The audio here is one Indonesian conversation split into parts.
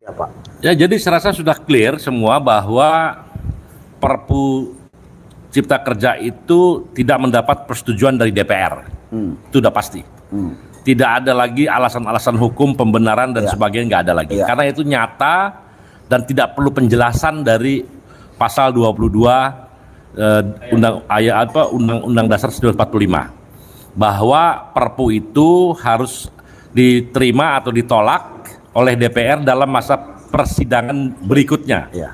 Ya, Pak. Ya, jadi saya rasa sudah clear semua bahwa Perpu Cipta Kerja itu tidak mendapat persetujuan dari DPR. Itu sudah pasti. Tidak ada lagi alasan-alasan hukum, pembenaran dan sebagainya, nggak ada lagi. Karena itu nyata dan tidak perlu penjelasan dari pasal 22 Undang-Undang Dasar 1945 bahwa Perpu itu harus diterima atau ditolak oleh DPR dalam masa persidangan berikutnya. Ya.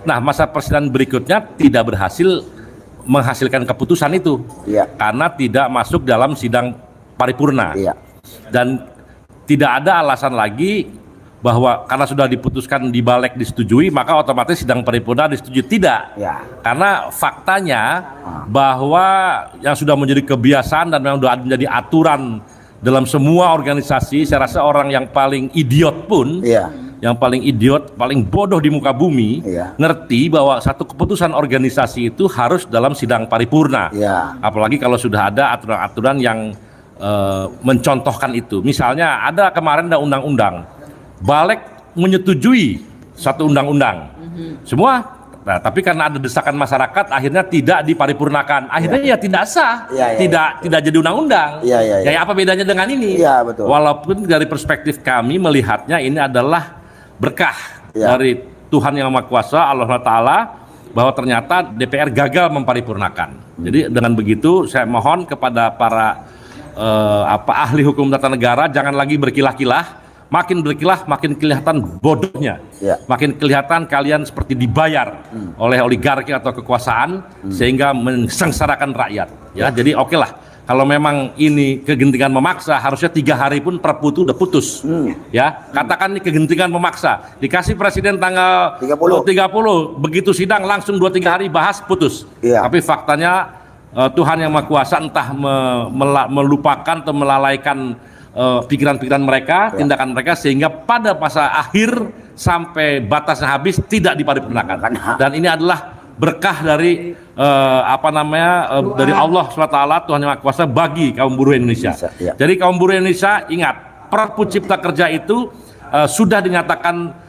Nah, masa persidangan berikutnya tidak berhasil menghasilkan keputusan itu, karena tidak masuk dalam sidang paripurna. Dan tidak ada alasan lagi bahwa karena sudah diputuskan di balik disetujui, maka otomatis sidang paripurna disetujui. Tidak. Karena faktanya bahwa yang sudah menjadi kebiasaan dan yang sudah menjadi aturan dalam semua organisasi, saya rasa orang yang paling idiot pun, yang paling idiot, paling bodoh di muka bumi, ngerti bahwa satu keputusan organisasi itu harus dalam sidang paripurna. Apalagi kalau sudah ada aturan-aturan yang mencontohkan itu. Misalnya ada kemarin ada undang-undang, Balik menyetujui satu undang-undang, semua. Nah, tapi karena ada desakan masyarakat, akhirnya tidak diparipurnakan. Akhirnya ya tidak sah, tidak jadi undang-undang. Ya, apa bedanya dengan ini? Betul. Walaupun dari perspektif kami melihatnya ini adalah berkah dari Tuhan Yang Maha Kuasa, Allah Ta'ala, bahwa ternyata DPR gagal memparipurnakan. Jadi dengan begitu saya mohon kepada para ahli hukum tata negara, jangan lagi berkilah-kilah. Makin berkilah, makin kelihatan bodohnya, makin kelihatan kalian seperti dibayar oleh oligarki atau kekuasaan sehingga mensengsarakan rakyat. Ya, jadi oke lah, kalau memang ini kegentingan memaksa, harusnya 3 hari pun Perpu itu udah putus. Ya, katakan ini kegentingan memaksa, dikasih presiden tanggal 30, begitu sidang langsung 2-3 hari bahas putus. Tapi faktanya Tuhan Yang Maha Kuasa entah melupakan atau melalaikan pikiran-pikiran mereka, tindakan mereka, sehingga pada masa akhir sampai batasnya habis tidak diparipurnakan. Dan ini adalah berkah dari dari Allah SWT, Tuhan Yang Maha Kuasa, bagi kaum buruh Indonesia. Jadi kaum buruh Indonesia ingat, Perpu Cipta Kerja itu sudah dinyatakan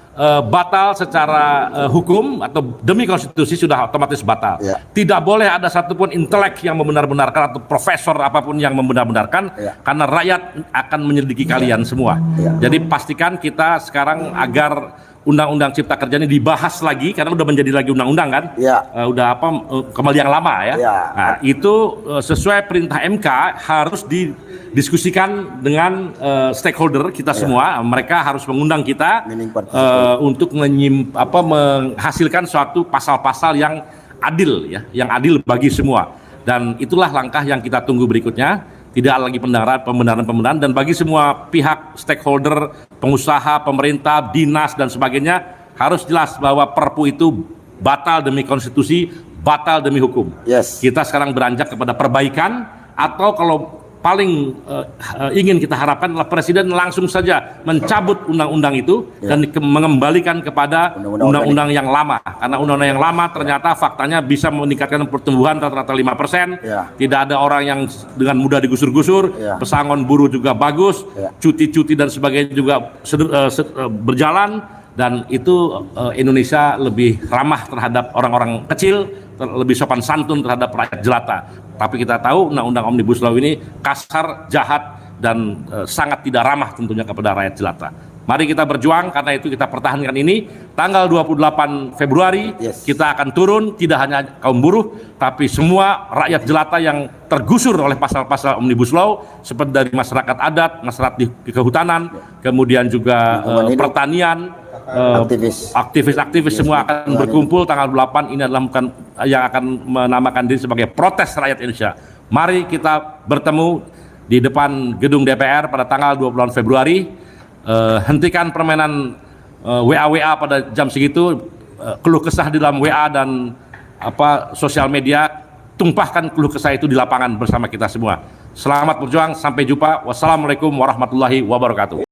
batal secara hukum atau demi konstitusi, sudah otomatis batal. Tidak boleh ada satupun intelek yang membenar-benarkan atau profesor apapun yang membenar-benarkan, karena rakyat akan menyelidiki kalian semua. Jadi pastikan kita sekarang agar Undang-Undang Cipta Kerja ini dibahas lagi, karena udah menjadi lagi undang-undang kan, udah kembali yang lama ya. Nah, itu sesuai perintah MK harus didiskusikan dengan stakeholder kita semua. Mereka harus mengundang kita untuk menghasilkan suatu pasal-pasal yang adil ya, yang adil bagi semua. Dan itulah langkah yang kita tunggu berikutnya. Tidak lagi pembenaran, dan bagi semua pihak stakeholder, pengusaha, pemerintah, dinas dan sebagainya, harus jelas bahwa Perpu itu batal demi konstitusi, batal demi hukum. Kita sekarang beranjak kepada perbaikan, atau kalau paling ingin kita harapkan adalah presiden langsung saja mencabut undang-undang itu dan mengembalikan kepada undang-undang yang lama, karena undang-undang yang lama ternyata faktanya bisa meningkatkan pertumbuhan rata-rata 5%, tidak ada orang yang dengan mudah digusur-gusur, pesangon buruh juga bagus, cuti-cuti dan sebagainya juga berjalan, dan itu Indonesia lebih ramah terhadap orang-orang kecil, lebih sopan santun terhadap rakyat jelata. Tapi kita tahu Undang-Undang Omnibus Law ini kasar, jahat, dan sangat tidak ramah tentunya kepada rakyat jelata. Mari kita berjuang, karena itu kita pertahankan ini. Tanggal 28 Februari kita akan turun, tidak hanya kaum buruh, tapi semua rakyat jelata yang tergusur oleh pasal-pasal Omnibus Law, seperti dari masyarakat adat, masyarakat di kehutanan, kemudian juga pertanian, aktivis semua akan berkumpul tanggal 8. Ini adalah yang akan menamakan diri sebagai protes rakyat Indonesia. Mari kita bertemu di depan gedung DPR pada tanggal 20 Februari. Hentikan permainan WA pada jam segitu, keluh kesah di dalam WA dan sosial media. Tumpahkan keluh kesah itu di lapangan bersama kita semua. Selamat berjuang, sampai jumpa. Wassalamualaikum warahmatullahi wabarakatuh.